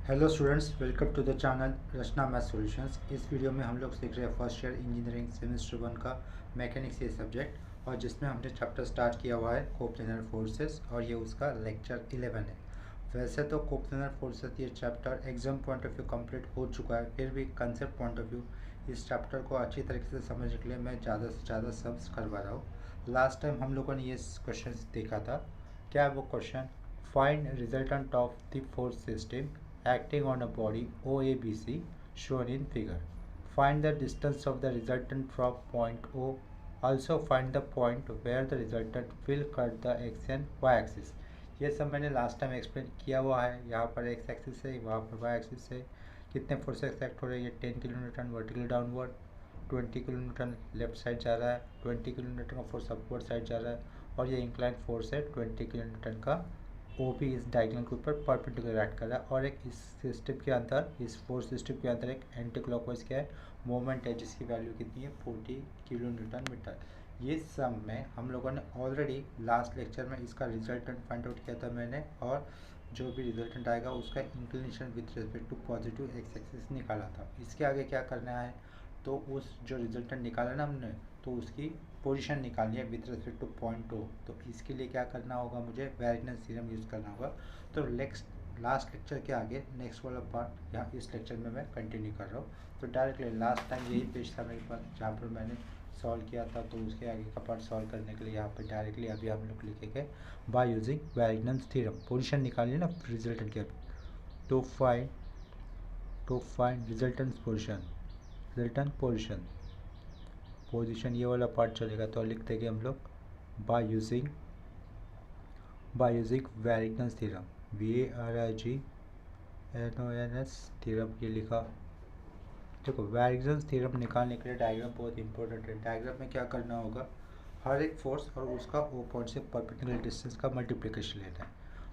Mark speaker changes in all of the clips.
Speaker 1: Hello students, welcome to the channel Rachna math solutions. इस video में हम लोग सीख रहे हैं फर्स्ट ईयर इंजीनियरिंग सेमेस्टर 1 का मैकेनिक्स ये सब्जेक्ट, और जिसमें हमने चैप्टर स्टार्ट किया हुआ है कोप्लेनर फोर्सेस, और ये उसका लेक्चर 11 है। वैसे तो कोप्लेनर फोर्सेस ये chapter exam point of view complete हो चुका है, फिर भी कंसेप्ट पॉइंट ऑफ व्यू इस चैप्टर को अच्छी तरीके से समझने के लिए मैं ज़्यादा से ज़्यादा सब्स करवा रहा हूँ। लास्ट टाइम हम लोगों ने ये क्वेश्चन देखा था। क्या है वो question? Find resultant of the force system acting on a body OABC shown in figure. Find the distance of the resultant from point O. Also find the point where the resultant will cut the x and y axis. ये सब मैंने last time explain किया हुआ है। यहाँ पर x axis है, वहाँ पर वाई एक्सिस है। कितने फोर्स एक्ट हो रहे हैं? ये 10 kilo Newton vertical downward, 20 kilo Newton left side जा रहा है, 20 किलो न्यूटन का फोर्स अपवर्ड साइड जा रहा है, और ये इंक्लाइन फोर्स है 20 किलो न्यूटन का, वो भी इस डायगोनल के ऊपर परपेंडिकुलर एक्ट कर रहा है। और एक इस सिस्टम के अंदर, इस फोर्स सिस्टम के अंदर एक एंटी क्लॉकवाइज क्या है, मोमेंट है, जिसकी वैल्यू कितनी है 40 किलो न्यूटन मीटर। ये सब में हम लोगों ने ऑलरेडी लास्ट लेक्चर में इसका रिजल्टेंट फाइंड आउट किया था मैंने, और जो भी रिजल्टेंट आएगा उसका inclination with respect to positive x axis निकाला था। इसके आगे क्या करना है, तो उस जो रिजल्टेंट निकाला ना हमने, तो उसकी पोजीशन निकालनी है with respect to point O. तो इसके लिए क्या करना होगा, मुझे वेरिएशंस थ्योरम यूज़ करना होगा। तो लास्ट लेक्चर के आगे नेक्स्ट वाला पार्ट यहाँ इस लेक्चर में मैं कंटिन्यू कर रहा हूँ। तो डायरेक्टली लास्ट टाइम यही पेज था मेरे पास जहाँ पर मैंने सॉल्व किया था, तो उसके आगे का पार्ट सॉल्व करने के लिए यहाँ पर डायरेक्टली अभी हम लोग लिखेंगे by using variations theorem. Position निकालिए ना रिजल्टेंट की। To find resultant position position ये वाला पार्ट चलेगा। तो लिख देंगे हम लोग by using variations theorem, VARIGNONS theorem ये लिखा। देखो, वेरिएशंस थ्योरम निकालने के लिए डायग्राम बहुत इंपॉर्टेंट है। डायग्राम में क्या करना होगा, हर एक फोर्स और उसका वो पॉइंट से परपेंडिकुलर डिस्टेंस का मल्टीप्लिकेशन लेना है।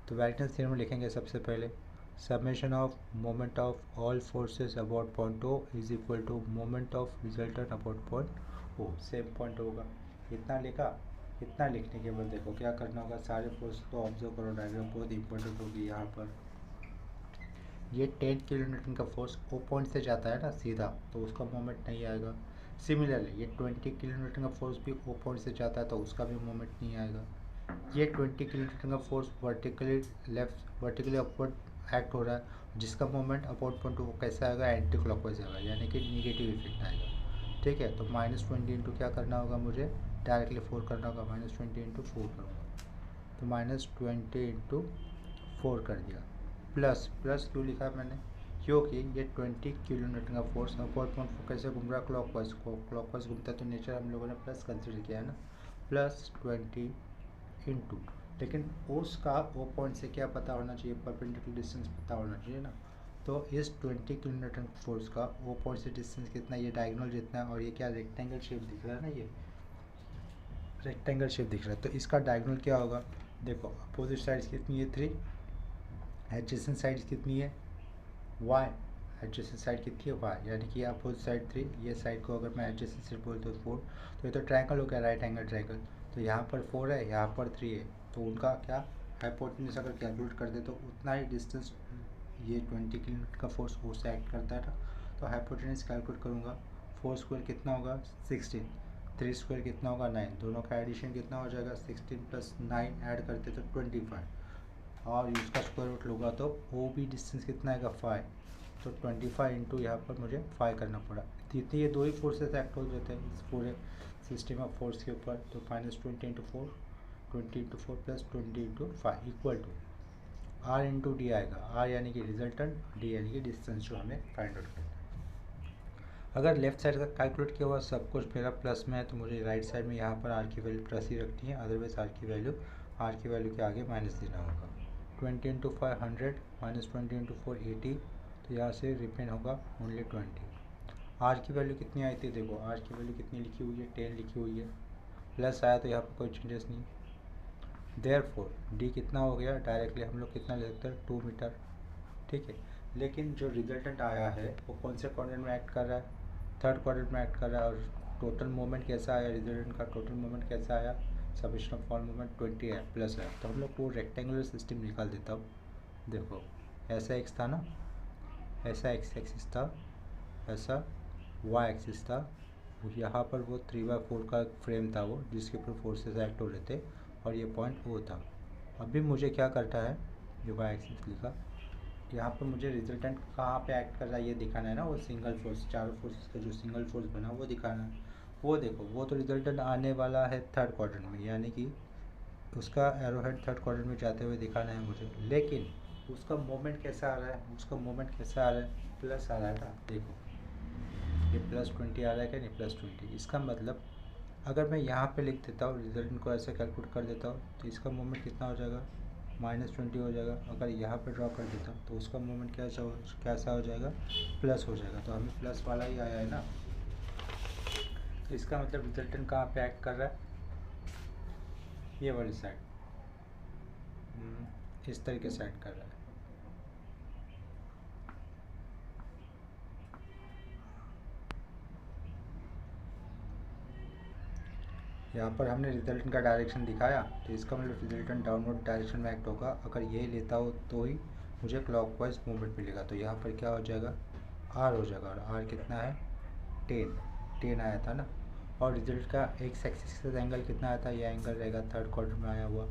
Speaker 1: तो वेरिएशंस थ्योरम लिखेंगे सबसे पहले, summation of moment of all forces about point O is equal to moment of resultant about point O. Same point होगा। इतना लिखा। इतना लिखने के बाद देखो क्या करना होगा, सारे फोर्स को ऑब्जर्व करो। डायग्राम बहुत इंपॉर्टेंट होगी यहाँ पर। ये 10 किलो न्यूटन का फोर्स ओ पॉइंट से जाता है ना सीधा, तो उसका मोमेंट नहीं आएगा। सिमिलरली ये 20 किलो न्यूटन का फोर्स भी ओ पॉइंट से जाता है, तो उसका भी मोमेंट नहीं आएगा। ये 20 किलो न्यूटन का फोर्स वर्टिकली अपवर्ड एक्ट हो रहा है, जिसका मोमेंट अपवर्ड पॉइंट वो कैसा आएगा, एंटी क्लॉकवाइज आएगा, यानी कि निगेटिव इफेक्ट आएगा। ठीक है, तो -20 इंटू क्या करना होगा, मुझे डायरेक्टली 4 करना होगा। -20 इंटू 4 करूँगा, तो -20 इंटू 4 कर दिया। प्लस क्यों लिखा है मैंने, क्योंकि ये 20 किलो न्यूटन का फोर्स अपवर्ड पॉइंट कैसे घूम रहा है, क्लॉकवाइज घूमता है, तो नेचर हम लोगों ने प्लस कंसिडर किया है ना। +20 इंटू, लेकिन उसका वो पॉइंट से क्या पता होना चाहिए, परपेंडिकुलर डिस्टेंस पता होना चाहिए ना। तो इस 20 किलो न्यूटन फोर्स का वो पॉइंट से डिस्टेंस कितना, ये डायगोनल जितना है, और ये क्या रेक्टेंगल शेप दिख रहा है ना, ये रेक्टेंगल शेप दिख रहा है। तो इसका डायगोनल क्या होगा, देखो अपोजिट साइड्स कितनी है 3, एडजेसेंट साइड्स कितनी है y, एडजेसेंट साइड कितनी है y, यानी कि अपोजिट साइड 3, ये साइड को अगर मैं एडजेसेंट साइड बोलता हूँ 4, तो ये तो ट्रायंगल हो गया, राइट एंगल ट्रायंगल। तो यहाँ पर 4 है, यहाँ पर 3 है, तो उनका क्या हाइपोटेन्यूज अगर कैलकुलेट कर दे तो उतना ही डिस्टेंस ये 20 किलोमीटर का फोर्स उससे एक्ट करता है ना। तो हाइपोटेन्यूज कैलकुलेट करूँगा, 4 स्क्वायर कितना होगा 16, 3 स्क्वायर कितना होगा 9, दोनों का एडिशन कितना हो जाएगा 16 + 9 ऐड करते तो 25, और उसका स्क्वायर रूट लूँगा तो वो भी डिस्टेंस कितना आएगा 5। तो 25 इंटू यहाँ पर मुझे 5 करना पड़ा। इतने ये दो ही फोर्सेस एक्ट हो जाते हैं इस पूरे सिस्टम ऑफ फोर्स के ऊपर। तो -20 into 4, 20 into 4 + 20 into 5 equal to R into d आएगा। R यानी कि रिजल्टेंट, डी यानी कि डिस्टेंस जो हमें फाइंड आउट करना है। अगर लेफ्ट साइड का कैलकुलेट किया हुआ सब कुछ मेरा प्लस में है, तो मुझे राइट साइड में यहाँ पर R की वैल्यू प्लस ही रखनी है, अदरवाइज R की वैल्यू के आगे माइनस देना होगा। 20 इंटू 5 100, -20 इंटू 4 80, तो यहाँ से रिपेन होगा ओनली 20। R की वैल्यू कितनी आई थी, देखो R की वैल्यू कितनी लिखी हुई है 10 लिखी हुई है, प्लस आया तो यहाँ पर कोई चेंजेस नहीं। देयरफॉर D कितना हो गया, डायरेक्टली हम लोग कितना ले सकते हैं 2 मीटर। ठीक है, लेकिन जो रिजल्टेंट आया है वो कौन से क्वाड्रेंट में एक्ट कर रहा है, थर्ड क्वाड्रेंट में एक्ट कर रहा है। और टोटल मोमेंट कैसा आया, रिजल्टेंट का टोटल मोमेंट कैसा आया, समेशन ऑफ ऑल मोमेंट 20 है, प्लस है। तो हम लोग को रेक्टेंगुलर सिस्टम निकाल देता हूँ। देखो ऐसा एक्स था ना, ऐसा एक्स एक्सिस था, ऐसा वाई एक्सिस था, यहाँ पर वो 3/4 का फ्रेम था वो, जिसके ऊपर फोर्सेस एक्ट हो रहे थे, और ये पॉइंट ओ था। अभी मुझे क्या करना है, जो वाई एक्सिस लिखा, यहाँ पर मुझे रिजल्टेंट कहाँ पे एक्ट कर रहा है ये दिखाना है ना। वो सिंगल फोर्स, चारों फोर्सेस का जो सिंगल फोर्स बना वो दिखाना है। वो देखो, वो तो रिजल्टेंट आने वाला है थर्ड क्वाड्रेंट में, यानी कि उसका एरोहेड थर्ड क्वाड्रेंट में जाते हुए दिखाना है मुझे। लेकिन उसका मोमेंट कैसा आ रहा है, उसका मोमेंट कैसा आ रहा है, प्लस आ रहा है ना। देखो ये +20 आ रहा है क्या, नहीं +20। इसका मतलब अगर मैं यहाँ पे लिख देता हूँ, रिजल्टेंट को ऐसे कैलकुलेट कर देता हूँ, तो इसका मोमेंट कितना हो जाएगा, -20 हो जाएगा। अगर यहाँ पे ड्रॉ कर देता हूँ तो उसका मोमेंट कैसा हो जाएगा, प्लस हो जाएगा। तो हमें प्लस वाला ही आया है ना। तो इसका मतलब रिजल्टेंट कहाँ पे एक्ट कर रहा है, ये वाली साइड, इस तरीके से एक्ट कर रहा है। यहाँ पर हमने रिजल्टेंट का डायरेक्शन दिखाया, तो इसका मतलब रिजल्टेंट डाउनवर्ड डायरेक्शन में एक्ट होगा। अगर ये लेता हो तो ही मुझे क्लॉकवाइज मूवमेंट मिलेगा। तो यहाँ पर क्या हो जाएगा, आर हो जाएगा, और आर कितना है, 10 आया था ना। और रिजल्ट का एक्स एक्सिस से एंगल कितना आया था, ये एंगल रहेगा थर्ड क्वार्टर में आया हुआ,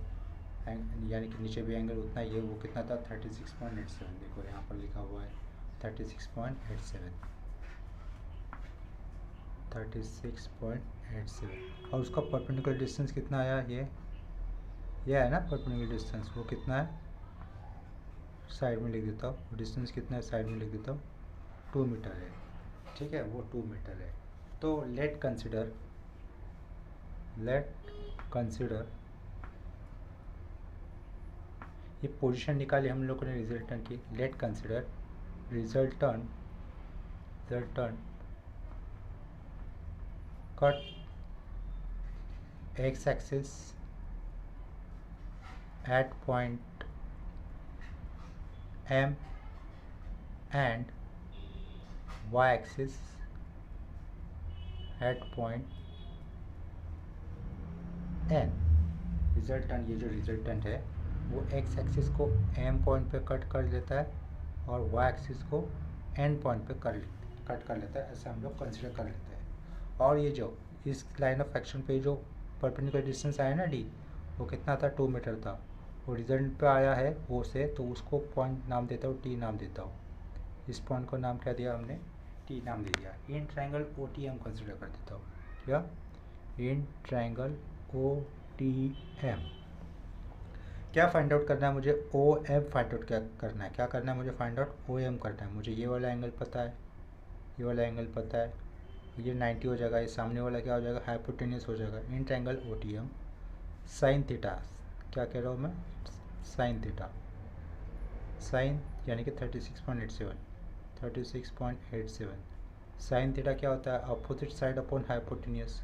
Speaker 1: यानी कि नीचे भी एंगल उतना ही है। वो कितना था, 36.87। देखो यहाँ पर लिखा हुआ है 36.87, 36.87। और उसका परपेंडिकुलर डिस्टेंस कितना आया, ये है ना परपेंडिकुलर डिस्टेंस, वो कितना है, साइड में लिख देता हूँ। डिस्टेंस कितना है, साइड में लिख देता हूँ, 2 मीटर है। ठीक है, वो 2 मीटर है। तो लेट कंसिडर ये पोजीशन निकाली हम लोगों ने रिजल्टेंट की। Late consider resultant cut x axis at point M and y axis at point N। Resultant, ये जो रिजल्टेंट है वो x एक्सिस को M पॉइंट पे कट कर लेता है और y एक्सिस को N पॉइंट पे कट कर लेता है, ऐसा हम लोग कंसिडर कर लेते हैं। और ये जो इस लाइन ऑफ एक्शन पे जो परपेंडिकुलर डिस्टेंस आया ना d, वो कितना था, 2 मीटर था। वो रिजल्ट पे आया है O से, तो उसको पॉइंट नाम देता हूँ, T नाम देता हूँ। इस पॉइंट को नाम क्या दिया हमने, T नाम दे दिया। इन ट्रायंगल OTM कंसिडर कर देता हूँ, क्या, इन ट्रायंगल OTM। क्या फाइंड आउट करना है मुझे, OM फाइंड आउट क्या करना है, क्या करना है मुझे, फाइंड आउट OM करना है मुझे। ये वाला एंगल पता है, ये वाला एंगल पता है, ये 90 हो जाएगा। ये सामने वाला क्या हो जाएगा, हाइपोटेन्यूस हो जाएगा। In triangle OTM sine theta, क्या कह रहा हूँ मैं, साइन थीटा, साइन यानी कि 36.87 साइन थीटा क्या होता है, opposite side upon hypotenuse.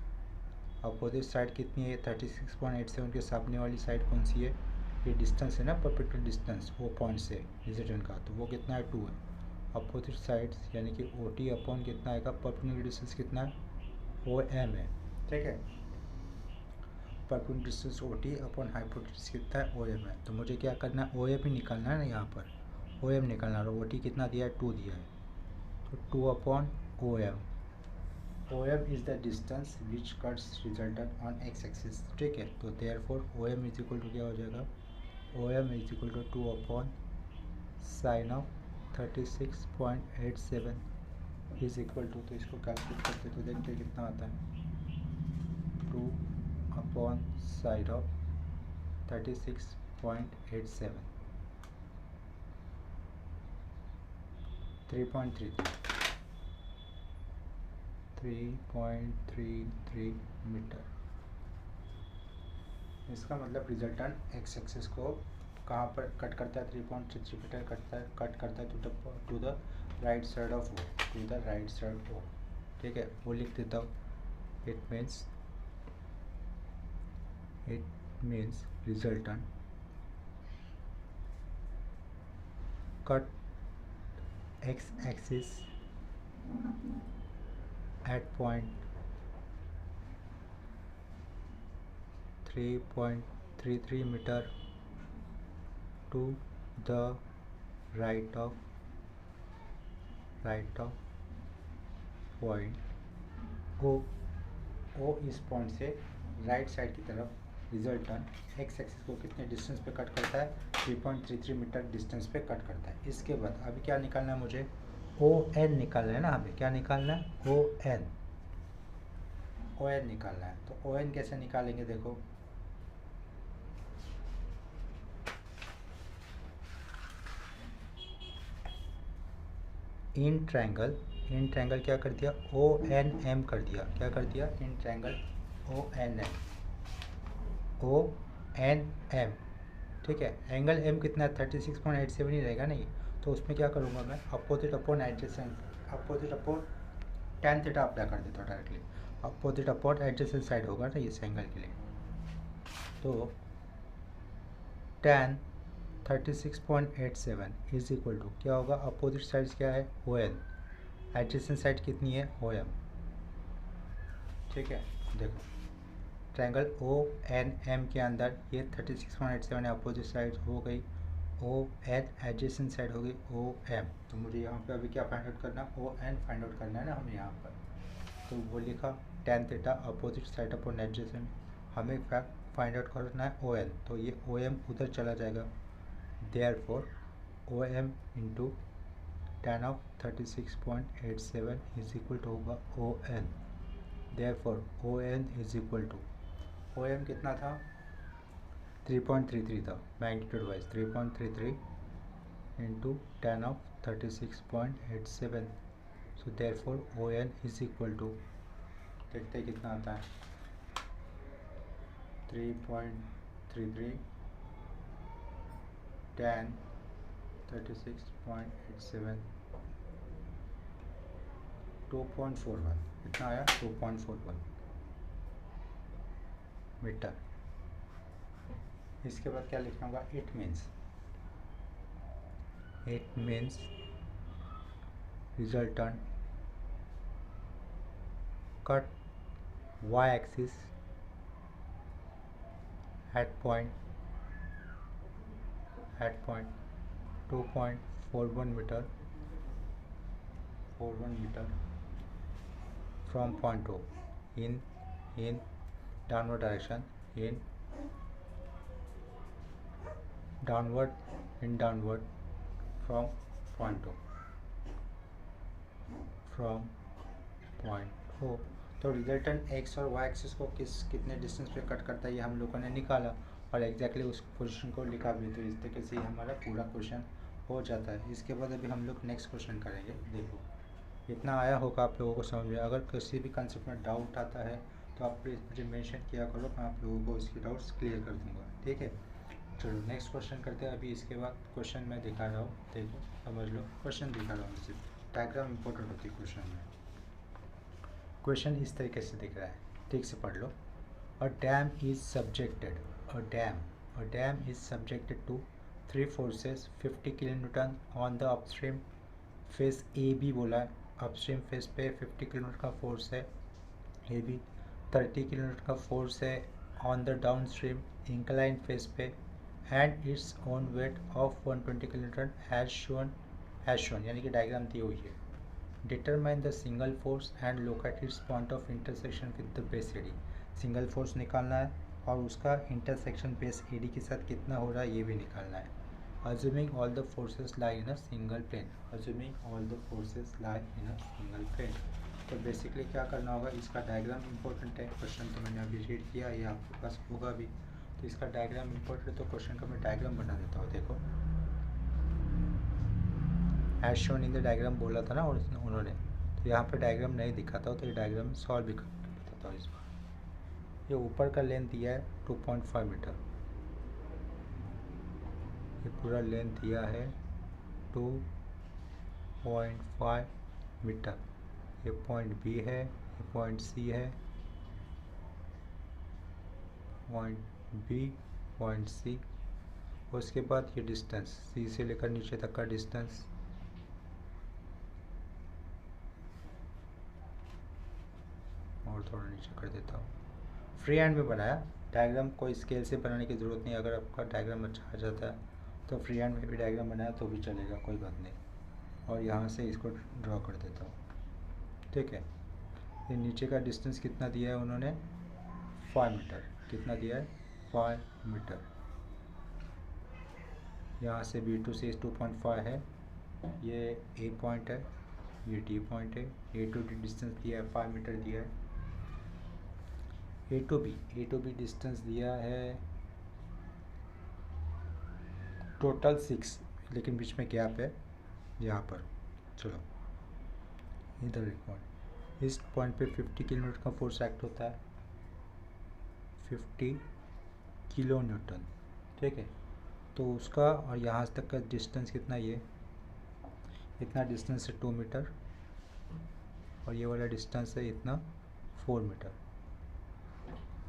Speaker 1: Opposite side कितनी है, 36.87 के सामने वाली साइड कौन सी है, ये डिस्टेंस है ना, परपेंडिकुलर डिस्टेंस वो पॉइंट से रिजल्टेंट का, तो वो कितना है, 2 है। अपोजिट साइड्स यानी कि OT अपॉन कितना आएगा, परपेंडिकुलर डिस्टेंस कितना है, OM है। ठीक है, perpendicular distance OT upon hypotenuse कितना है, OM है। तो मुझे क्या करना है, OM ही निकालना है ना, यहाँ पर OM निकालना है। OT कितना दिया है, 2 दिया है, तो 2 upon OM। OM is the distance which cuts resultant on x axis. ठीक है, तो therefore OM is equal to क्या हो जाएगा, OM is equal to 2 upon sine of 36.87 is equal to, तो इसको कैलकुलेट करते तो देखते कितना आता है, 2 अपॉन साइन ऑफ 36.87, 3.33 मीटर। इसका मतलब रिजल्टेंट एक्स एक्सिस को कहाँ पर कट करता है, 3.33 मीटर कट करता है to the right side of O, to the right side O। ठीक है, वो लिख देता हूँ। It means resultant cut x axis at point 3.33 meter to the right of right of point O इस पॉइंट से राइट साइड की तरफ रिजल्टेंट एक्स एक्सिस को कितने डिस्टेंस पे कट करता है, 3.33 मीटर डिस्टेंस पे कट करता है। इसके बाद अभी क्या निकालना है मुझे, ओ एन निकालना है ना, हमें क्या निकालना है, ओ एन निकालना है। तो ओ एन कैसे निकालेंगे, देखो इन ट्रायंगल क्या कर दिया, ओ एन एम कर दिया, क्या कर दिया, in triangle O N M, ठीक है। एंगल एम कितना है, 36.87 ही रहेगा ना ये। तो उसमें क्या करूँगा मैं, opposite upon adjacent, opposite upon tan theta apply कर देता हूँ directly. Opposite upon adjacent side होगा ना इस एंगल के लिए। तो tan 36.87 इज इक्वल टू क्या होगा, अपोजिट साइड क्या है, ओ एन, एडजेसेंट साइड कितनी है, ओ एम, ठीक है। देखो ट्रायंगल ओ एन एम के अंदर ये 36.87 अपोजिट साइड हो गई, ओ एन एडजेसेंट साइड हो गई ओ एम। तो मुझे यहाँ पे अभी क्या फाइंड आउट करना, ओ एन फाइंड आउट करना है ना हमें यहाँ पर। तो वो लिखा tan theta opposite side upon adjacent, हमें फाइंड आउट करना है ओ एन। तो ये ओ एम उधर चला जाएगा, therefore O M into tan of 36.87 is equal to होगा O N. Therefore O N is equal to, O M कितना था, 3.33 था magnitude wise, 3.33 into tan of 36.87। So therefore O N is equal to, देखते हैं कितना आता है, 3.33 tan 36.87 2.41, कितना आया, 2.41 मीटर। इसके बाद क्या लिखना होगा, it means resultant cut y axis at point 2.41 meter from point O in downward direction, in downward from point O। तो रिजल्टेंट एक्स और वाई एक्सिस को कितने डिस्टेंस पे कट करता है ये हम लोगों ने निकाला और एग्जैक्टली उस पोजीशन को लिखा भी। तो इस तरीके से हमारा पूरा क्वेश्चन हो जाता है। इसके बाद अभी हम लोग नेक्स्ट क्वेश्चन करेंगे। देखो इतना आया होगा आप लोगों को समझ में। अगर किसी भी कंसेप्ट में डाउट आता है तो आप प्लीज़ मुझे मेंशन किया करो, मैं आप लोगों को इसकी डाउट्स क्लियर कर दूँगा, ठीक है। चलो नेक्स्ट क्वेश्चन करते हैं। अभी इसके बाद क्वेश्चन मैं दिखा रहा हूँ, देखो समझ लो, क्वेश्चन दिखा रहा हूँ, सिर्फ डायग्राम इंपॉर्टेंट होती है क्वेश्चन में। क्वेश्चन इस तरीके से दिख रहा है, ठीक से पढ़ लो। A dam is subjected, a dam is subjected to 3 forces 50 kilonewton on the upstream face A B बोला है। अपस्ट्रीम फेस पे 50 किलोमीटर का फोर्स है, ए बी 30 किलोमीटर का फोर्स है on the downstream incline face पे, and its own weight of 120 kilometre as shown, यानी कि डायग्राम दी हुई है। Determine the single force and locate its point of intersection with the base AD. Single force निकालना है और उसका इंटरसेक्शन बेस एडी के साथ कितना हो रहा है ये भी निकालना है। Assuming all the forces lie in a single plane, assuming all the forces lie in a single plane. तो बेसिकली क्या करना होगा, इसका डायग्राम इंपॉर्टेंट है। क्वेश्चन तो मैंने अभी रीड किया, ये आपके पास होगा भी। तो इसका डायग्राम इंपॉर्टेंट है, तो क्वेश्चन का मैं डायग्राम बना देता हूँ। देखो as shown in the diagram बोला था ना उन्होंने, तो यहाँ पे डायग्राम नहीं दिखाता हो तो ये डायग्राम सॉल्व भी कर बताता हूँ इस बार। ये ऊपर का लेंथ दिया है 2.5 मीटर, ये पूरा लेंथ दिया है 2.5 मीटर। ये पॉइंट बी है, ये पॉइंट सी है, पॉइंट बी पॉइंट सी। उसके बाद ये डिस्टेंस सी से लेकर नीचे तक का डिस्टेंस, और थोड़ा नीचे कर देता हूँ। फ्री हैंड में बनाया डायग्राम, कोई स्केल से बनाने की ज़रूरत नहीं। अगर आपका डायग्राम अच्छा आ जाता है तो फ्री हैंड में भी डायग्राम बनाया तो भी चलेगा, कोई बात नहीं। और यहाँ से इसको ड्रॉ कर देता हूँ। ठीक है, ये नीचे का डिस्टेंस कितना दिया है उन्होंने, 5 मीटर। कितना दिया है, 5 मीटर। यहाँ से B2 से 2.5 है, ये A पॉइंट है, ये D पॉइंट है। A to D डिस्टेंस दिया है 5 मीटर दिया है। A to B डिस्टेंस दिया है टोटल 6, लेकिन बीच में गैप है यहाँ पर। चलो इधर एक पॉइंट, इस पॉइंट पे 50 किलोमीटर का फोर्स एक्ट होता है, 50 किलो न्यूटन। ठीक है, तो उसका और यहाँ तक का डिस्टेंस कितना, ये इतना डिस्टेंस है 2 मीटर, और ये वाला डिस्टेंस है इतना 4 मीटर।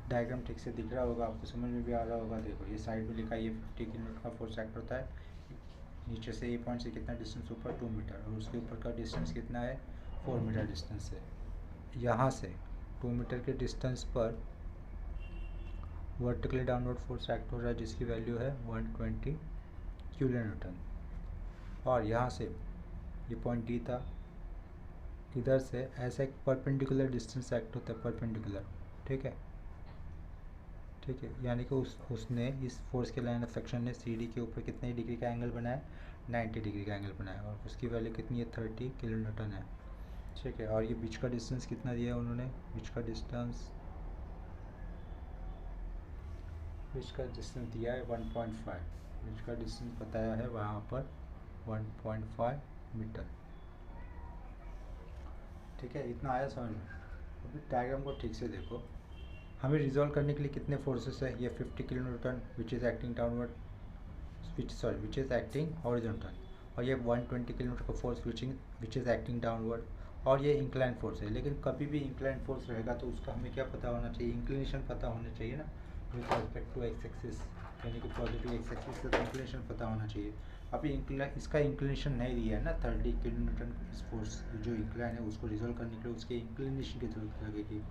Speaker 1: डायग्राम ठीक से दिख रहा होगा आपको, समझ में भी आ रहा होगा। देखो ये साइड में लिखा है, ये 50 किलोमीटर का फोर्स एक्ट होता है। नीचे से ए पॉइंट से कितना डिस्टेंस ऊपर, 2 मीटर, और उसके ऊपर का डिस्टेंस कितना है, 4 मीटर डिस्टेंस है। यहाँ से 2 मीटर के डिस्टेंस पर वर्टिकली डाउनवर्ड फोर्स एक्ट हो रहा है, जिसकी वैल्यू है 120 किलो न्यूटन। और यहाँ से ये पॉइंट डी था, इधर से ऐसा एक परपेंडिकुलर डिस्टेंस एक्ट होता है, परपेंडिकुलर। ठीक है, ठीक है, यानी कि उसने इस फोर्स के लाइन ऑफ एक्शन ने सी डी के ऊपर कितने डिग्री का एंगल बनाया, 90 डिग्री का एंगल बनाया, और उसकी वैल्यू कितनी है, 30 किलो न्यूटन है। ठीक है, और ये बीच का डिस्टेंस कितना दिया है उन्होंने, बीच का डिस्टेंस दिया है 1.5। बीच का डिस्टेंस बताया है वहाँ पर 1.5 मीटर। ठीक है, इतना आया समझ में। अभी डायग्राम को ठीक से देखो, हमें रिजॉल्व करने के लिए कितने फोर्सेस है, ये 50 kilo Newton which is acting downward, which is acting horizontal, और ये 120 किलोमीटर का force which is acting downward, और ये इंक्लाइन फोर्स है। लेकिन कभी भी इंक्लाइन फोर्स रहेगा तो उसका हमें क्या पता होना चाहिए, इंक्लिनेशन पता होना चाहिए ना, with respect to x axis, यानी कि पॉजिटिव एक्स एक्सिस का इंक्लिनेशन पता होना चाहिए। अभी इसका इंक्लिनेशन नहीं दिया है ना, 30 किलो न्यूटन इस फोर्स जो इंक्लाइन है उसको रिजॉल्व करने के लिए उसके इंक्लिनेशन की जरूरत लगेगी।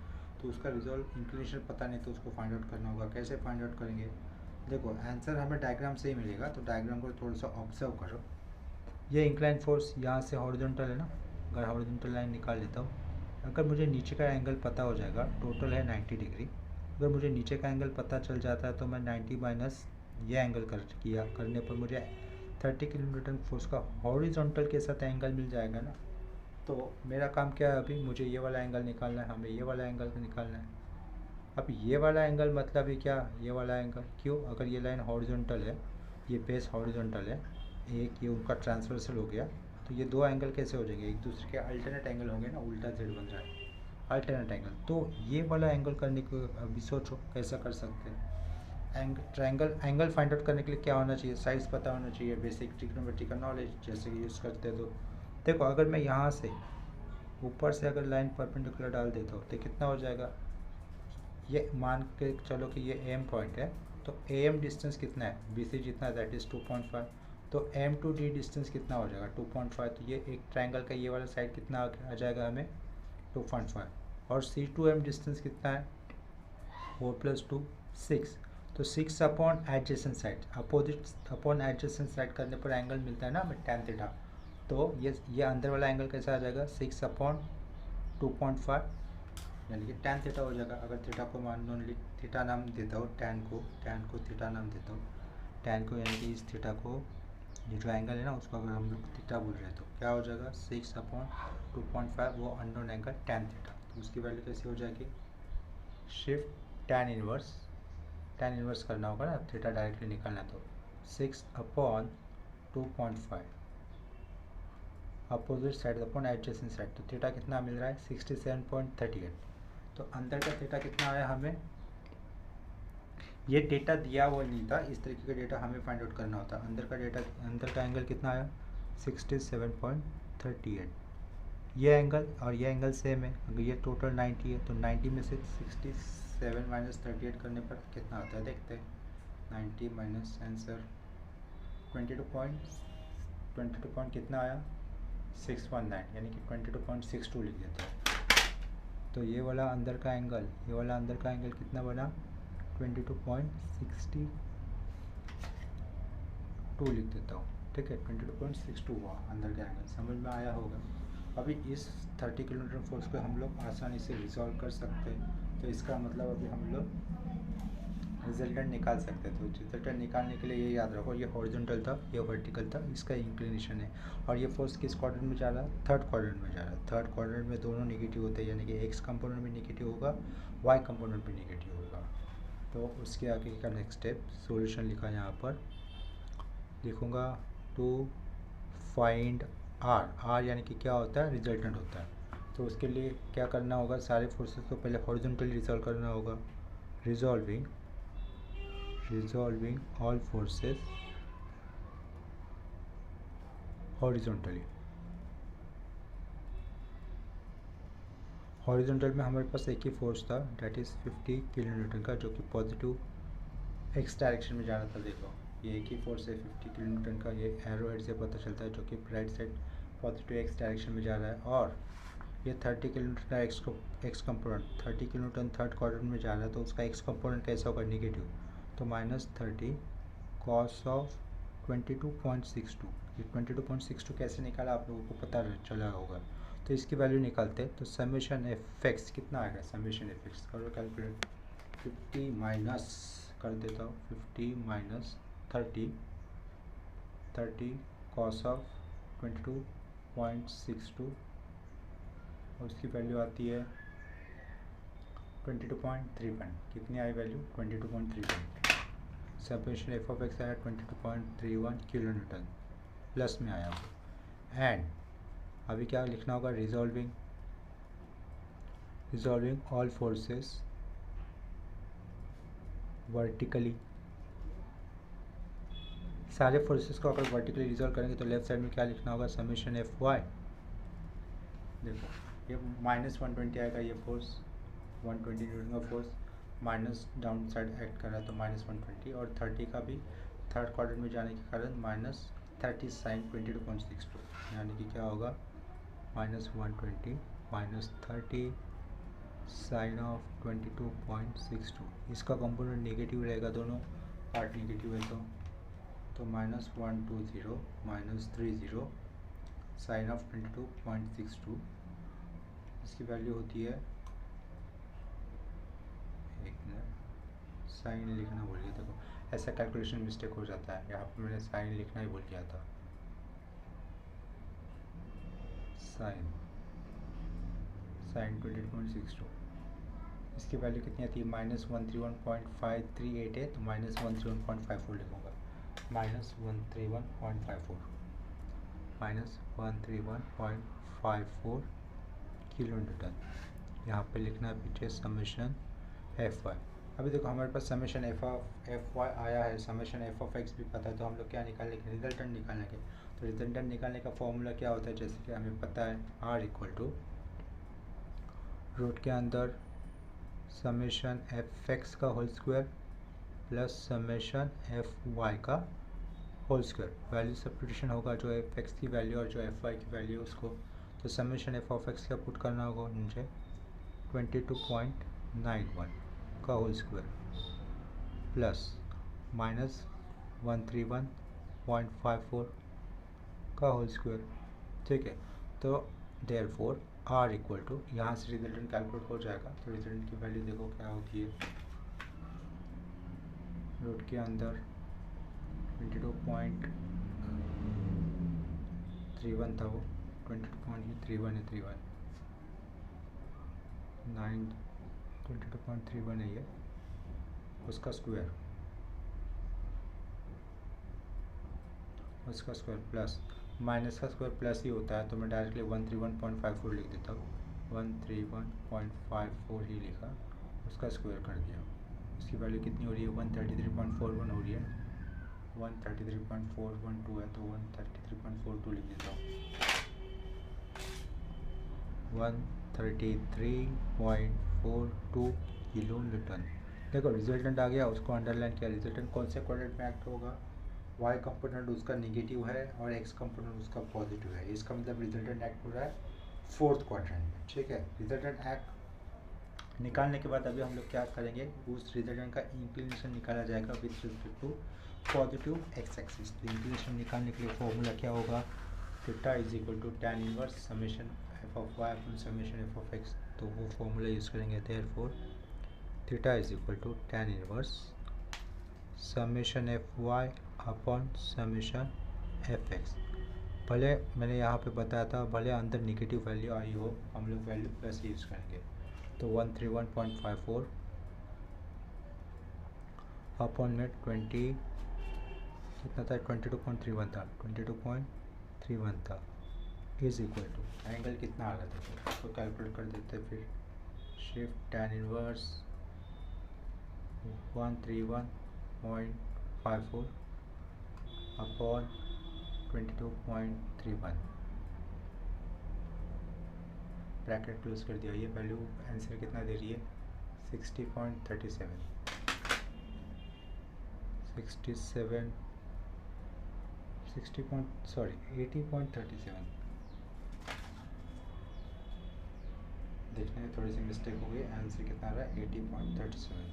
Speaker 1: तो उसका रिजॉल्व इंक्लिनेशन पता नहीं, तो उसको फाइंड आउट करना होगा। कैसे फाइंड आउट करेंगे, देखो आंसर हमें डायग्राम से ही मिलेगा, तो डायग्राम को थोड़ा सा ऑब्जर्व करो। ये इंक्लाइन फोर्स यहाँ से हॉरिजॉन्टल है ना, अगर हॉरिजॉन्टल लाइन निकाल लेता हूँ, अगर मुझे नीचे का एंगल पता हो जाएगा, टोटल है 90 डिग्री, अगर मुझे नीचे का एंगल पता चल जाता है तो मैं 90 माइनस ये एंगल करने पर मुझे 30 किलो न्यूटन फोर्स का हॉरिजॉन्टल के साथ एंगल मिल जाएगा ना। तो मेरा काम क्या है, अभी मुझे ये वाला एंगल निकालना है, हमें ये वाला एंगल निकालना है। अब ये वाला एंगल मतलब है क्या, ये वाला एंगल, क्यों, अगर ये लाइन हॉरिजॉन्टल है, ये बेस हॉरिजॉन्टल है, एक ये उनका ट्रांसवर्सल हो गया, तो ये दो एंगल कैसे हो जाएंगे, एक दूसरे के अल्टरनेट एंगल होंगे ना, उल्टा जेड बन रहा है, अल्टरनेट एंगल। तो ये वाला एंगल करने को अभी सोचो कैसा कर सकते हैं। एंगल फाइंड आउट करने के लिए क्या होना चाहिए, साइज पता होना चाहिए, बेसिक ट्रिग्नोमेट्री का नॉलेज जैसे कि यूज़ करते हैं। तो देखो अगर मैं यहाँ से ऊपर से अगर लाइन परपेंडिकुलर डाल देता हूँ तो कितना हो जाएगा, ये मान के चलो कि ये एम पॉइंट है, तो एम डिस्टेंस कितना है, बी सी जितना, दैट इज़ 2.5, तो एम टू डी डिस्टेंस कितना हो जाएगा 2.5, तो ये एक ट्रायंगल का ये वाला साइड कितना आ जाएगा हमें 2.5, और सी टू एम डिस्टेंस कितना है 4+2 6, तो 6 upon adjacent side, opposite upon adjacent side करने पर एंगल मिलता है ना हमें tan थीटा। तो ये अंदर वाला एंगल कैसा आ जाएगा 6 अपॉन 2.5, यानी कि tan थीटा हो जाएगा। अगर थीटा को मान लो थीटा नाम देता हूँ, tan को थीटा नाम देता हूँ, tan को यानी कि इस थीटा को, ये जो एंगल है ना उसको अगर हम लोग थीटा बोल रहे हैं तो क्या हो जाएगा 6 अपॉन 2.5, वो अननोन एंगल tan थीटा, तो उसकी वैल्यू कैसी हो जाएगी, शिफ्ट tan इनवर्स करना होगा ना, थीटा डायरेक्टली निकालना, तो 6 upon 2.5 opposite side upon adjacent side, तो थीटा कितना मिल रहा है 67.38, तो अंदर का थीटा कितना आया हमें, ये डेटा दिया हुआ नहीं था, इस तरीके का डेटा हमें फाइंड आउट करना होता। अंदर का एंगल कितना आया 67.38, ये एंगल और ये एंगल सेम है, अगर ये टोटल 90 है तो 90 में से 67 माइनस 38 करने पर कितना आता है देखते हैं, 90 माइनस आंसर 22 पॉइंट कितना आया 619, यानी कि 22.62 लिख देते हैं। तो ये वाला अंदर का एंगल कितना बना 22.62 लिख देता हूँ। ठीक है, 22.62 हुआ अंदर का एंगल, समझ में आया होगा। अभी इस 30 किलोमीटर फोर्स को हम लोग आसानी से रिजॉल्व कर सकते हैं। तो इसका मतलब अभी हम लोग रिजल्टेंट निकाल सकते हैं। तो रिजल्टेंट निकालने के लिए ये याद रखो, ये हॉरिजॉन्टल था, ये वर्टिकल था, इसका इंक्लिनेशन है। और ये फोर्स किस क्वाड्रेंट में जा रहा है? थर्ड क्वाड्रेंट में जा रहा है। थर्ड क्वाड्रेंट में दोनों नेगेटिव होते हैं, यानी कि एक्स कंपोनेंट भी नेगेटिव होगा, वाई कंपोनेंट भी नेगेटिव होगा। तो उसके आगे का नेक्स्ट स्टेप सॉल्यूशन लिखा यहाँ पर, लिखूँगा टू फाइंड आर। आर यानी कि क्या होता है? रिजल्टेंट होता है। तो उसके लिए क्या करना होगा? सारे फोर्सेस को पहले हॉरिजॉन्टली रिजॉल्व करना होगा। Resolving all forces horizontally. Horizontal में हमारे पास एक ही फोर्स था, डेट इज़ 50 किलो न्यूटन का, जो कि पॉजिटिव एक्स डायरेक्शन में जा रहा था। देखो ये एक ही फोर्स है 50 किलो न्यूटन का, ये एरो हेड से पता चलता है, जो कि right side positive x direction में जा रहा है। और ये 30 किलो न्यूटन का x component 30 kilo Newton third quadrant में जा रहा है, तो उसका एक्स कंपोनेंट कैसा होगा? निगेटिव। तो -30 कॉस ऑफ 22.62। ये 22.62 कैसे निकाला आप लोगों को पता चला होगा। तो इसकी वैल्यू निकालते हैं। तो समेशन एफ एक्स कितना आएगा? समेशन एफ एक्स करो कैलकुलेट। 50 माइनस कर देता हूँ, 50 माइनस 30 कॉस ऑफ 22.62 और उसकी वैल्यू आती है 22.31। कितनी आई value? 22.31। Summation F of X आया 22.31 किलो न्यूटन, प्लस में आया वो। एंड अभी क्या लिखना होगा? Resolving all forces vertically. सारे फोर्सेस को अगर वर्टिकली रिजॉल्व करेंगे तो लेफ्ट साइड में क्या लिखना होगा? Summation F Y. देखो ये -120 आएगा, ये फोर्स 120 न्यूटन का force minus down side act कर रहा है, तो -120। और 30 का भी थर्ड क्वाड्रेंट में जाने के कारण -30 साइन 22.62, यानी कि क्या होगा? -120 -30 साइन ऑफ 22.62। इसका कंपोनेंट नेगेटिव रहेगा, दोनों पार्ट नेगेटिव है, तो -120 -30 साइन ऑफ 22.62। इसकी वैल्यू होती है, एक मिनट, साइन लिखना भूल गया। देखो ऐसा कैलकुलेशन मिस्टेक हो जाता है, यहाँ पर मैंने साइन लिखना ही भूल गया था। साइन 22.62, इसकी वैल्यू कितनी आती है? -131.538 है, तो -131.54 लिखूँगा। -131.54 किलो न्यूटन यहाँ पे लिखना है पीछे समेशन एफ वाई। अभी देखो हमारे पास समेशन एफ वाई आया है, समेशन एफ ऑफ एक्स भी पता है, तो हम लोग क्या निकालने के? रिजल्टेंट निकालने के। तो रिजल्टेंट निकालने का फॉर्मूला क्या होता है? जैसे कि हमें पता है आर इक्वल टू रूट के अंदर समेशन एफ एक्स का whole square plus summation F Y का होल स्क्वायर। वैल्यू सब्स्टिट्यूशन होगा, जो एफ एक्स की वैल्यू और जो एफ वाई की वैल्यू उसको। तो समेशन एफ ऑफ एक्स का पुट करना होगा नीचे 22.91 का होल स्क्वायर प्लस -131.54 का होल स्क्वायर। ठीक है, तो देयरफॉर आर इक्वल टू, यहाँ से रिजल्टेंट कैलकुलेट हो जाएगा। तो रिजल्टेंट की वैल्यू देखो क्या होती है, रूट के अंदर 22.31 था, वो 22.31 है ये, उसका स्क्वायर प्लस माइनस का स्क्वायर प्लस ही होता है, तो मैं डायरेक्टली 131.54 लिख देता हूँ। 131.54 ही लिखा, उसका स्क्वायर कर दिया। उसकी वैल्यू कितनी हो रही है? 133.41 हो रही है। 133.412 है, तो 133.42 लिख देता हूँ। 133.42 किलो न्यूटन। देखो रिजल्टेंट आ गया, उसको अंडरलाइन किया। रिजल्टेंट कौन से क्वाड्रेंट में एक्ट होगा? वाई कंपोनेंट उसका नेगेटिव है और एक्स कंपोनेंट उसका पॉजिटिव है। इसका मतलब रिजल्टेंट एक्ट हो रहा है फोर्थ क्वाड्रेंट में। ठीक है, रिजल्टेंट एक्ट निकालने के बाद अभी हम लोग क्या करेंगे? उस रिजल्टेंट का इंक्लिनेशन निकाला जाएगा with respect to positive x axis. तो इंक्लिनेशन निकालने के लिए फॉर्मूला क्या होगा, theta is equal to tan inverse summation F of Y upon summation F of X. तो वो फॉर्मूला यूज़ करेंगे, therefore theta is equal to tan inverse summation F Y upon summation F X. भले मैंने यहाँ पे बताया था, भले अंदर नेगेटिव वैल्यू आई हो, हम लोग वैल्यू प्लस यूज़ करेंगे। तो 131.54 अपॉन में 20 कितना था, 22.31 था, 22.31 था, इज इक्वल टू एंगल कितना आ रहा था, उसको कैलकुलेट कर देते। फिर shift tan inverse 131.54 upon 22.31 bracket close कर दिया। ये वैल्यू आंसर कितना दे रही है, 60.37 80.37। देखने में थोड़ी सी मिस्टेक हो गई, आंसर कितना आ रहा है 80.37।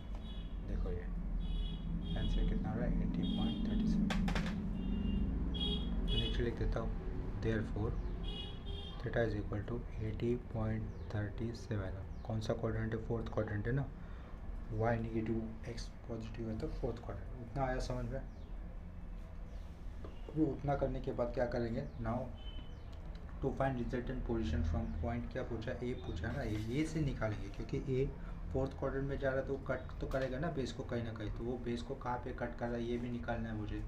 Speaker 1: देखो ये आंसर कितना आ रहा है 80.37। नीचे लिख देता हूँ, therefore theta is equal to 80.37। कौन सा क्वाड्रेंट है, फोर्थ क्वाड्रेंट है ना, वाई नेगेटिव एक्स पॉजिटिव है तो फोर्थ क्वाड्रेंट। उतना आया समझ में। अभी उतना करने के बाद क्या करेंगे, now to find resultant position from point, क्या पूछा, ए पूछा है ना, ए से निकालेंगे, क्योंकि ए फोर्थ क्वाड्रेंट में जा रहा है तो कट तो करेगा ना बेस को कहीं ना कहीं, तो वो बेस को कहाँ पे कट कर रहा है ये भी निकालना है मुझे।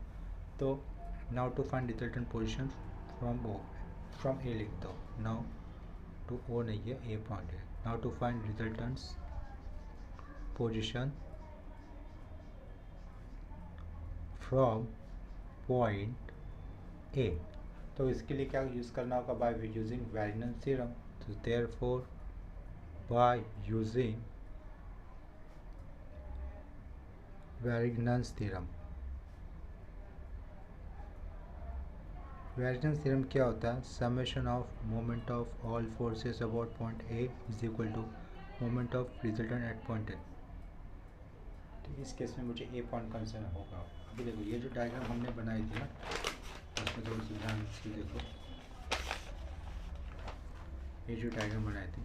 Speaker 1: तो now to find resultant position from O, from A लिख दो, नाउ टू ओ नहीं है, ए पॉइंट है। Now to find resultants position from point A. तो इसके लिए क्या यूज़ करना होगा, बाय यूजिंग वेरिएंस थ्योरम। तो therefore by using variance theorem, variance theorem क्या होता है, summation of moment of all forces about point A is equal to moment of resultant at point A. तो इस केस में मुझे ए पॉइंट कंसिडर होगा। अभी देखो ये जो डायग्राम हमने बनाई थी ना, उसमें थोड़ी सी ध्यान से देखो, ये जो डायग्राम बनाए थे,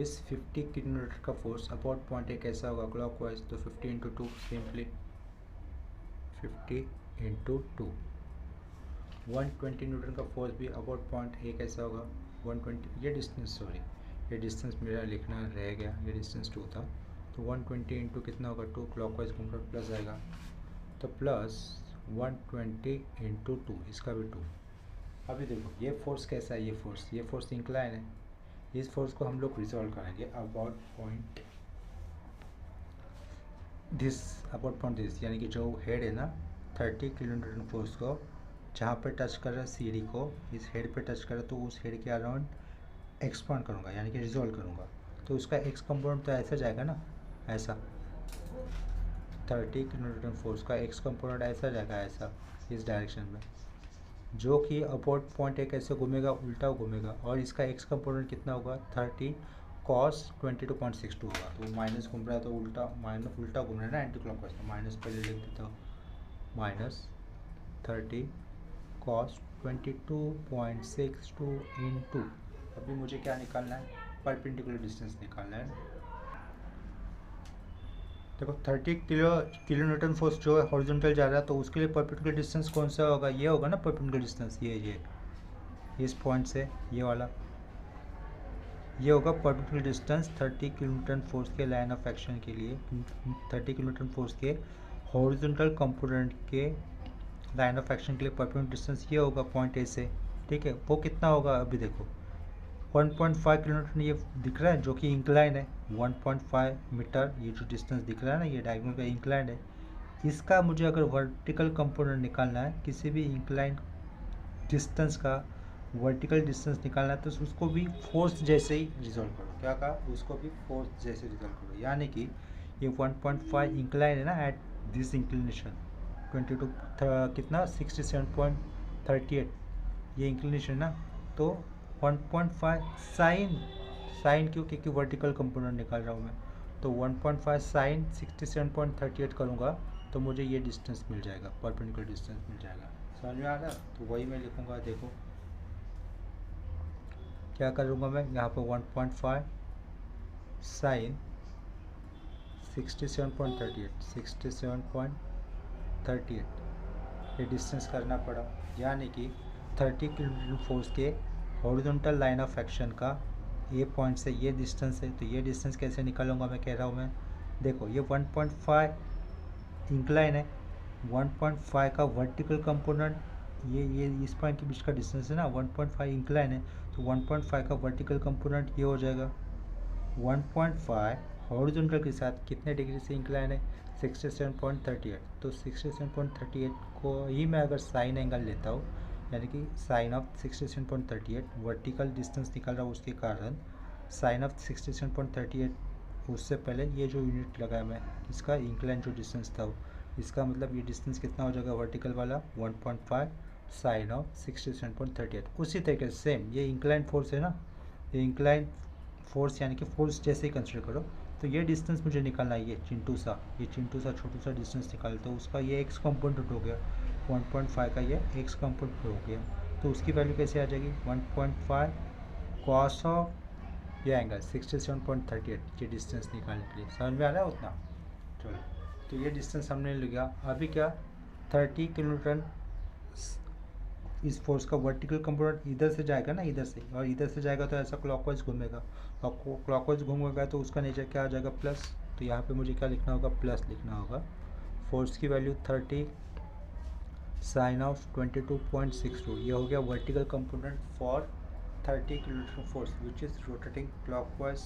Speaker 1: इस 50 किलोमीटर का फोर्स अबाउट पॉइंट ए कैसा होगा, क्लॉकवाइज। तो 50 इंटू 2 सिंपली 50 इंटू 2, 120 न्यूटन का फोर्स भी अबाउट पॉइंट ए कैसा होगा, 120। ये डिस्टेंस, सॉरी ये डिस्टेंस मेरा लिखना रह गया, ये डिस्टेंस 2 था। तो 120 इंटू कितना होगा 2, क्लॉकवाइज घूमकर प्लस आएगा, तो प्लस 120 इंटू 2, इसका भी 2। अभी देखो ये फोर्स कैसा है, ये फोर्स इंक्लाइन है, इस फोर्स को हम लोग रिजॉल्व करेंगे about point this, about point this, यानी कि जो हेड है ना 30 किलोन्यूटन फोर्स को जहाँ पे टच कर रहा है सीढ़ी को, इस हेड पे टच कर रहा है, तो उस हेड के अराउंड एक्सपांड करूँगा, यानी कि रिजॉल्व करूँगा। तो उसका एक्स कंपोनेंट तो ऐसा जाएगा ना, ऐसा 30 किलोन्यूटन फोर्स का एक्स कंपोनेंट ऐसा जाएगा, ऐसा इस डायरेक्शन में, जो कि अबाउट पॉइंट एक ऐसे घूमेगा, उल्टा घूमेगा, और इसका एक्स कंपोनेंट कितना होगा 30 cos 22.62 होगा। तो माइनस घूम रहा है तो उल्टा, माइनस उल्टा घूम रहा है ना एंटी क्लॉकवाइज, तो माइनस पहले लिख देता हूँ, -30 cos 22.62 इंटू, अभी मुझे क्या निकालना है, परपेंडिकुलर डिस्टेंस निकालना है। देखो 30 किलोन्यूटन फोर्स जो है हॉरिजॉन्टल जा रहा है, तो उसके लिए परपेंडिकुलर डिस्टेंस कौन सा होगा, ये होगा ना परपेंडिकुलर डिस्टेंस, ये इस पॉइंट से ये वाला, ये होगा परपेंडिकुलर डिस्टेंस 30 किलोन्यूटन फोर्स के लाइन ऑफ एक्शन के लिए, 30 किलोन्यूटन फोर्स के हॉरिजॉन्टल कंपोनेंट के लाइन ऑफ एक्शन के लिए परपेंडिकुलर डिस्टेंस ये होगा पॉइंट ए से, ठीक है। वो कितना होगा, अभी देखो 1.5 किलोमीटर ये दिख रहा है, जो कि इंक्लाइन है, 1.5 मीटर ये जो डिस्टेंस दिख रहा है ना, ये डायगोनल का इंक्लाइन है। इसका मुझे अगर वर्टिकल कंपोनेंट निकालना है, किसी भी इंक्लाइन डिस्टेंस का वर्टिकल डिस्टेंस निकालना है, तो उसको भी फोर्स जैसे ही रिजॉल्व करो। क्या कहा, उसको भी फोर्स जैसे रिजॉल्व करो, यानी कि ये 1.5 इंक्लाइन है ना, एट दिस इंक्लिनेशन 22 कितना 67.38 ये इंक्लिनेशन ना, तो 1.5 साइन क्यों, क्योंकि वर्टिकल कंपोनेंट निकाल रहा हूँ मैं, तो 1.5 साइन 67.38 करूँगा तो तो मुझे ये डिस्टेंस मिल जाएगा, परपेंडिकुलर डिस्टेंस मिल जाएगा। समझ में आ रहा है? तो वही मैं लिखूँगा, देखो क्या करूँगा मैं यहाँ पर 1.5 साइन 67.38 ये डिस्टेंस करना पड़ा, यानी कि 30 किलोमीटर फोर्स के हॉरिजॉन्टल लाइन ऑफ एक्शन का ए पॉइंट से ये डिस्टेंस है। तो ये डिस्टेंस कैसे निकालूंगा मैं, कह रहा हूँ मैं, देखो ये 1.5 इंक्लाइन है, 1.5 का वर्टिकल कंपोनेंट ये इस पॉइंट के बीच का डिस्टेंस है ना, 1.5 इंक्लाइन है, तो 1.5 का वर्टिकल कंपोनेंट ये हो जाएगा। 1.5 हॉरिजॉन्टल के साथ कितने डिग्री से इंक्लाइन है, 67.38। तो 67.38 को ही मैं अगर साइन एंगल लेता हूँ, यानी कि साइन ऑफ 67.38 वर्टिकल डिस्टेंस निकल रहा है उसके कारण साइन ऑफ 67.38, उससे पहले ये जो यूनिट लगाया मैं इसका इंक्लाइन जो डिस्टेंस था इसका मतलब ये डिस्टेंस कितना हो जाएगा वर्टिकल वाला, 1.5 साइन ऑफ 67.38। उसी तरीके से सेम ये इंक्लाइन फोर्स है ना, ये इंक्लाइन फोर्स यानी कि फोर्स जैसे ही कंसिडर करो, तो ये डिस्टेंस मुझे निकालना है, ये चिंटू सा छोटू सा डिस्टेंस निकाल, तो उसका ये एक्स कंपोनेंट हो गया, 1.5 का ये एक्स कंपोनेंट हो गया। तो उसकी वैल्यू कैसे आ जाएगी, 1.5 कॉस ऑफ ये एंगल 67.38, ये डिस्टेंस निकालने के लिए। समझ में आ रहा है उतना? चलो, तो ये डिस्टेंस हमने लिया। अभी क्या 30 किलोमीटर इस फोर्स का वर्टिकल कंपोनेंट इधर से जाएगा ना, इधर से, और इधर से जाएगा तो ऐसा क्लॉकवाइज घूमेगा, और क्लॉकवाइज घूमेगा तो उसका नेचर क्या आ जाएगा, प्लस। तो यहाँ पे मुझे क्या लिखना होगा, प्लस लिखना होगा। फोर्स की वैल्यू 30 साइन ऑफ 22.62, ये हो गया vertical component for 30 kilometre force which is rotating clockwise.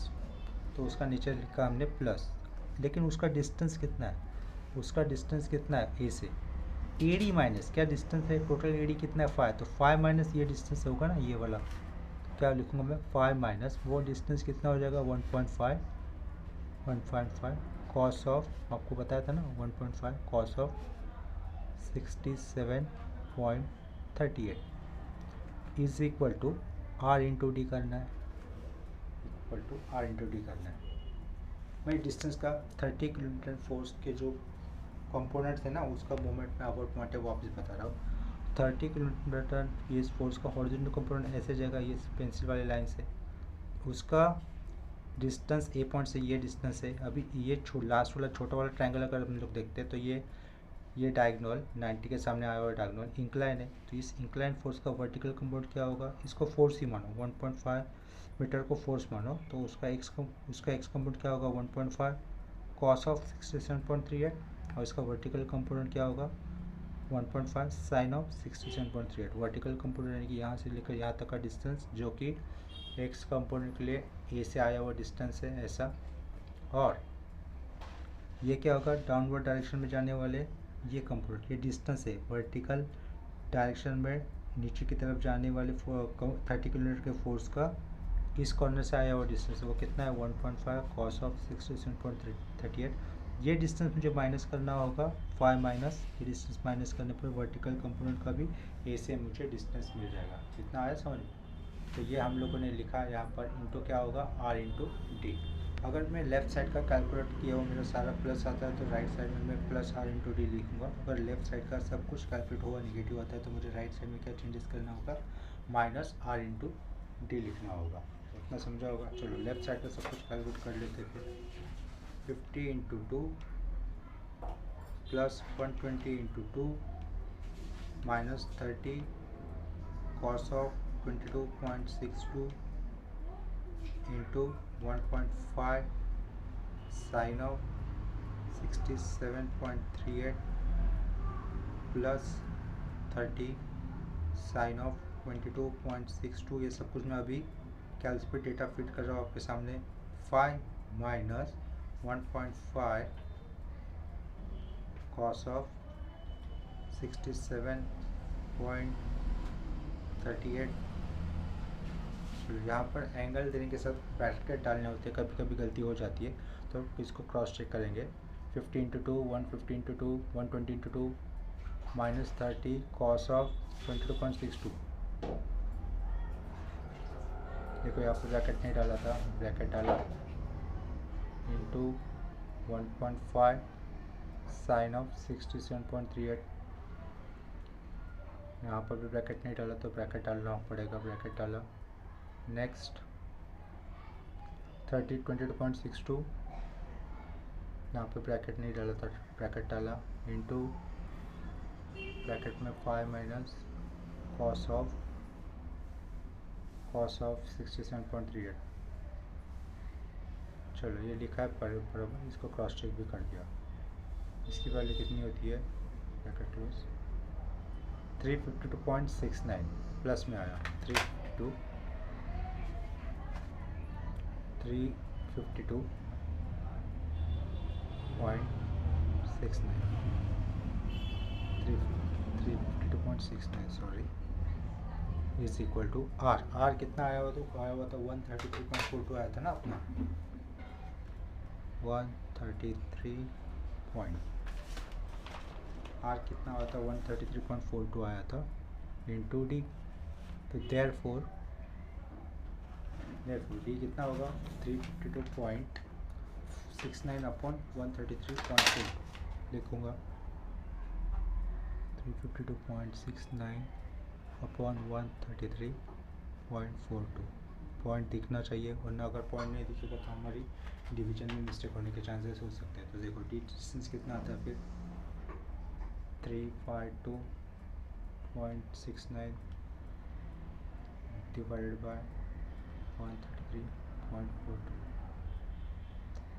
Speaker 1: तो उसका नेचर लिखा हमने प्लस, लेकिन उसका डिस्टेंस कितना है, उसका डिस्टेंस कितना है ए से, ए डी माइनस क्या डिस्टेंस है, टोटल ए डी कितना है 5, तो 5 माइनस ये डिस्टेंस होगा ना ये वाला, तो क्या लिखूँगा मैं 5 माइनस वो डिस्टेंस कितना हो जाएगा 1.5 कॉस ऑफ, आपको बताया था ना 1.5 cos of 67.38 is equal to R into D करना है, equal to R into D करना है। मैं डिस्टेंस का 30 किलोमीटर फोर्स के जो कंपोनेंट्स है ना उसका मूवमेंट में अबाउट पॉइंट है वापस बता रहा हूँ। 30 किलोमीटर ये फोर्स का हॉरिजॉन्टल कंपोनेंट ऐसे जाएगा ये पेंसिल वाली लाइन से, उसका डिस्टेंस ए पॉइंट से ये डिस्टेंस है। अभी ये लास्ट वाला छोटा वाला ट्रायंगल अगर हम लोग देखते हैं तो ये डायगोनल 90 के सामने आया हुआ डायगोनल इंक्लाइन है, तो इस इंक्लाइन फोर्स का वर्टिकल कंपोनेंट क्या होगा, इसको फोर्स ही मानो, 1.5 मीटर को फोर्स मानो, तो उसका एक्स कंपोनेंट क्या होगा 1.5 कॉस ऑफ 67.38, और इसका वर्टिकल कंपोनेंट क्या होगा 1.5 साइन ऑफ 67.38। वर्टिकल कंपोनेंट यानी कि यहाँ से लेकर यहाँ तक का डिस्टेंस जो कि एक्स कंपोनेंट के लिए ए से आया हुआ डिस्टेंस है ऐसा, और ये क्या होगा डाउनवर्ड डायरेक्शन में जाने वाले ये कंपोनेंट, ये डिस्टेंस है वर्टिकल डायरेक्शन में नीचे की तरफ जाने वाले 30 किलोमीटर के फोर्स का इस कॉर्नर से आया हुआ डिस्टेंस वो कितना है 1.5 कॉस ऑफ 67.38। ये डिस्टेंस मुझे माइनस करना होगा 5 माइनस ये डिस्टेंस माइनस करने पर वर्टिकल कंपोनेंट का भी ए से मुझे डिस्टेंस मिल जाएगा। इतना आया समझ? तो ये हम लोगों ने लिखा यहाँ पर इंटू क्या होगा आर इंटू डी। अगर मैं लेफ़्ट साइड का कैलकुलेट किया हो मेरा सारा प्लस आता है तो राइट साइड में मैं प्लस आर इंटू डी लिखूँगा। अगर लेफ्ट साइड का सब कुछ कैलकुलेट हुआ नेगेटिव आता है तो मुझे राइट साइड में क्या चेंजेस करना होगा माइनस आर इंटू डी लिखना होगा। इतना समझा होगा? चलो लेफ्ट साइड का सब कुछ कैलकुलेट कर लेते थे। 50 into 2 plus 120 into 2 minus 30 cos of 22.62 into 1.5 sine of 67.38 plus 30 sine of 22.62। ये सब कुछ मैं अभी कैलकुलेट डेटा फिट कर रहा हूँ आपके सामने। 5 माइनस 1.5 कॉस ऑफ 67.38। यहाँ पर एंगल देने के साथ ब्रैकेट डालने होते हैं, कभी कभी गलती हो जाती है तो इसको क्रॉस चेक करेंगे। 50 into 2 150 into 2 120 into 2 minus 30 cos of 22.62। देखो यहाँ पर ब्रैकेट नहीं डाला था, ब्रैकेट डाला इंटू 1.5 साइन ऑफ 67.38, यहाँ पर भी ब्रैकेट नहीं डाला तो ब्रैकेट डालना पड़ेगा, ब्रैकेट डाला। नेक्स्ट 22.62, यहाँ पे ब्रैकेट नहीं डाला था, ब्रैकेट डाला, इनटू ब्रैकेट में 5 माइनस कॉस ऑफ 67.38। चलो ये लिखा है बराबर, इसको क्रॉस चेक भी कर दिया। इसकी वैल्यू कितनी होती है, ब्रैकेट क्लोज, 352.69 प्लस में आया, 352.69 352.69 sorry, is equal to R कितना आया हुआ, तो आया हुआ था 133.42 आया था ना अपना, 133 पॉइंट, आर कितना आया था 133.42 आया था, इंटू डी। तो देयरफॉर डी कितना होगा 352.69 अपॉन 133.42 लिखूँगा, 352.69 अपॉन 133.42। पॉइंट दिखना चाहिए, वरना अगर पॉइंट नहीं दिखेगा तो हमारी डिवीजन में मिस्टेक होने के चांसेस हो सकते हैं। तो देखो डी डिस्टेंस कितना आता है फिर 352.69 डिवाइडेड बाय 133.42,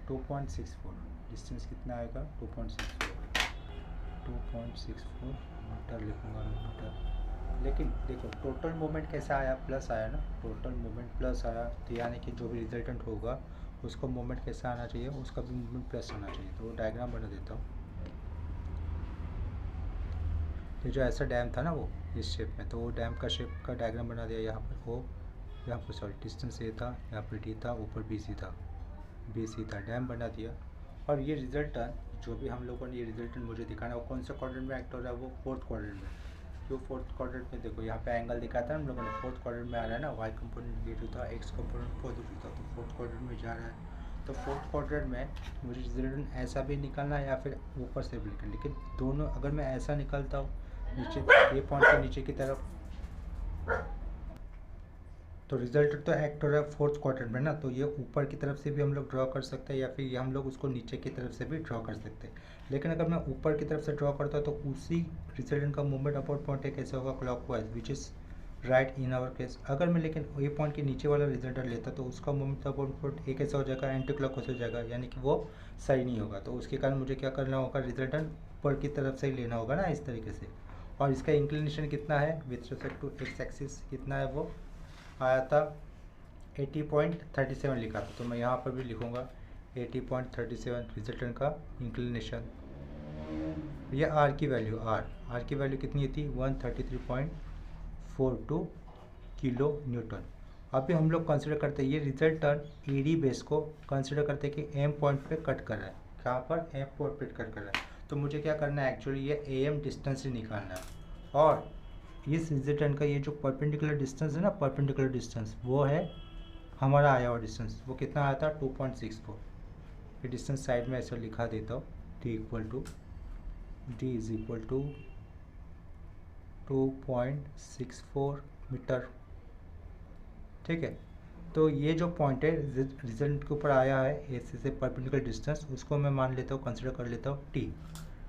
Speaker 1: 2.64, डिस्टेंस कितना आएगा 2.64 मीटर लिखूँगा मैं, मीटर। लेकिन देखो टोटल मोमेंट कैसा आया, प्लस आया ना, टोटल मोमेंट प्लस आया, तो यानी कि जो भी रिजल्टेंट होगा उसको मोमेंट कैसा आना चाहिए, उसका भी मोमेंट प्लस आना चाहिए। तो वो डायग्राम बना देता हूँ। ये जो ऐसा डैम था ना वो इस शेप में, तो वो डैम का शेप का डायग्राम बना दिया। यहाँ पर वो, यहाँ पर सॉरी डिस्टेंस ए था, यहाँ पर डी था, ऊपर बी सी था, डैम बना दिया। और ये रिजल्टेंट जो भी हम लोगों ने ये रिजल्टेंट मुझे दिखाना, वो कौन सा क्वाड्रेंट में एक्ट हो रहा है, वो फोर्थ क्वाड्रेंट में। जो फोर्थ क्वाड्रेंट में देखो यहाँ पे एंगल दिखाता है हम लोगों ने, फोर्थ क्वाड्रेंट में आ रहा है ना, वाई कंपोनेंट नेगेटिव था, एक्स कंपोनेंट पॉजिटिव था, तो फोर्थ क्वाड्रेंट में जा रहा है। तो फोर्थ क्वाड्रेंट में मुझे रिजल्टेंट ऐसा भी निकालना है या फिर ऊपर से भी निकलना, लेकिन दोनों अगर मैं ऐसा निकालता हूँ नीचे, ये पॉइंट के नीचे की तरफ, तो रिजल्ट तो एक्ट हो रहा है फोर्थ क्वाड्रेंट में ना, तो ये ऊपर की तरफ से भी हम लोग ड्रॉ कर सकते हैं या फिर ये हम लोग उसको नीचे की तरफ से भी ड्रॉ कर सकते हैं। लेकिन अगर मैं ऊपर की तरफ से ड्रॉ करता हूँ तो उसी रिजल्टेंट का मूवमेंट अबाउट पॉइंट है कैसे होगा, clockwise, which is right in our case. अगर मैं लेकिन ये पॉइंट के नीचे वाला रिजल्टेंट लेता तो उसका मूवमेंट अबाउट पॉइंट एक ऐसा हो जाएगा, एंटी क्लॉकवाइज हो जाएगा, यानी कि वो सही नहीं होगा। तो उसके कारण मुझे क्या करना होगा, रिजल्टेंट ऊपर की तरफ से ही लेना होगा ना, इस तरीके से। और इसका इंक्लिनेशन कितना है with respect to x axis, कितना है, वो आया था 80.37 लिखा था, तो मैं यहाँ पर भी लिखूँगा 80.37 रिजल्टेंट का इंक्लिनेशन। ये आर की वैल्यू, आर की वैल्यू कितनी थी 133.42 किलो न्यूटन। अभी हम लोग कंसिडर करते हैं ये रिजल्टेंट ईडी बेस को कंसिडर करते हैं कि एम पॉइंट पे कट कर रहा है, कहाँ पर, एम पॉइंट पे कट कर रहा है। तो मुझे क्या करना है, एक्चुअली ये एम डिस्टेंस ही निकालना है। और इस रिजल्टेंट का ये जो परपेंडिकुलर डिस्टेंस है ना, परपेंडिकुलर डिस्टेंस, वो है हमारा आया हुआ डिस्टेंस, वो कितना आया था 2.64। ये डिस्टेंस साइड में ऐसा लिखा देता हूँ, D is equal to 2.64 meter, ठीक है। तो ये जो पॉइंट है रिजल्ट के ऊपर आया है ऐसे से परपेंडिकुलर डिस्टेंस, उसको मैं मान लेता हूँ, कंसिडर कर लेता हूँ टी,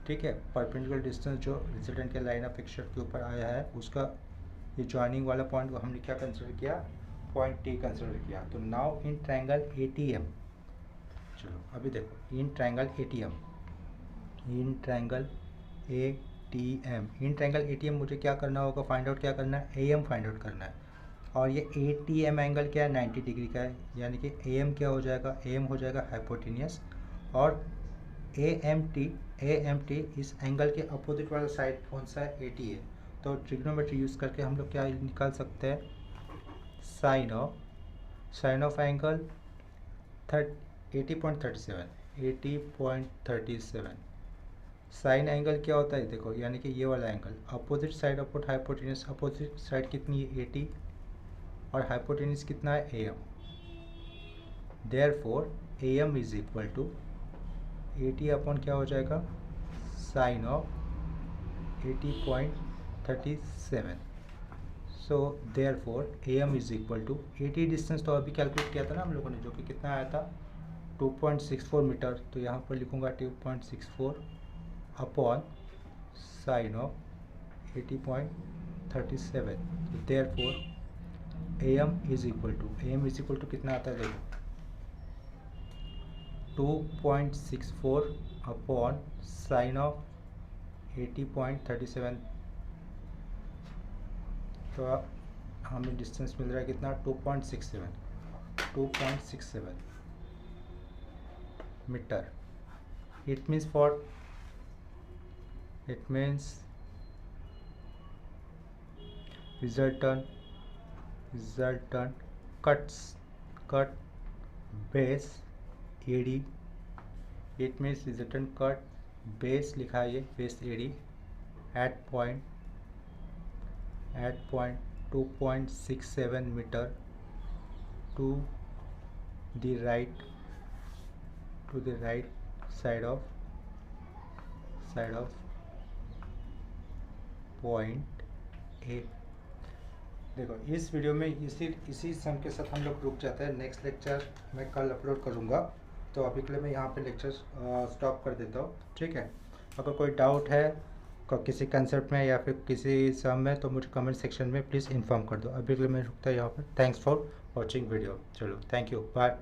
Speaker 1: ठीक है। परपेंडिकुलर डिस्टेंस जो रिजल्टेंट के लाइन ऑफ फिक्सचर के ऊपर आया है, उसका ये जॉइनिंग वाला पॉइंट को हमने क्या कंसिडर किया, पॉइंट टी कंसिडर किया। तो नाउ इन ट्रायंगल एटीएम, चलो अभी देखो in triangle ATM, in triangle ATM मुझे क्या करना होगा, फाइंड आउट क्या करना है, एएम फाइंड आउट करना है। और ये एटीएम एंगल क्या है, 90 डिग्री का है, यानी कि एएम क्या हो जाएगा, एएम हो जाएगा हाइपोटेनियस, और एएमटी इस एंगल के अपोजिट वाला साइड कौन सा है, एटी है। तो ट्रिग्नोमेट्री यूज़ करके हम लोग क्या निकाल सकते हैं, sine of angle 80.37। Sine angle क्या होता है देखो, यानी कि ये वाला angle opposite side upon hypotenuse, opposite side कितनी है 80 और हाइपोटेनस कितना है AM. Therefore AM is equal to 80 upon क्या हो जाएगा sine of 80.37। So therefore A M is equal to 80 distance तो अभी कैलकुलेट किया था ना हम लोगों ने, जो कि कितना आया था 2.64 मीटर। तो यहाँ पर लिखूँगा 2.64 अपॉन साइन ऑफ 80.37। तो therefore A M is equal to कितना आता है देखो 2.64 अपॉन साइन ऑफ 80.37। तो अब हमें डिस्टेंस मिल रहा है कितना 2.67 meter. It means resultant cut base AD। It means resultant cut base लिखा है ये base AD at point 2.67 meter to the right side of point A। देखो इस वीडियो में इसी सम के साथ हम लोग रुक जाते हैं। नेक्स्ट लेक्चर मैं कल अपलोड करूँगा, तो अभी के लिए मैं यहाँ पे लेक्चर स्टॉप कर देता हूँ, ठीक है। अगर कोई डाउट है किसी कंसेप्ट में या फिर किसी सम में तो मुझे कमेंट सेक्शन में प्लीज़ इन्फॉर्म कर दो। अभी के लिए मैं रुकता हूँ यहाँ पर। Thanks for watching video. चलो, थैंक यू, बाय।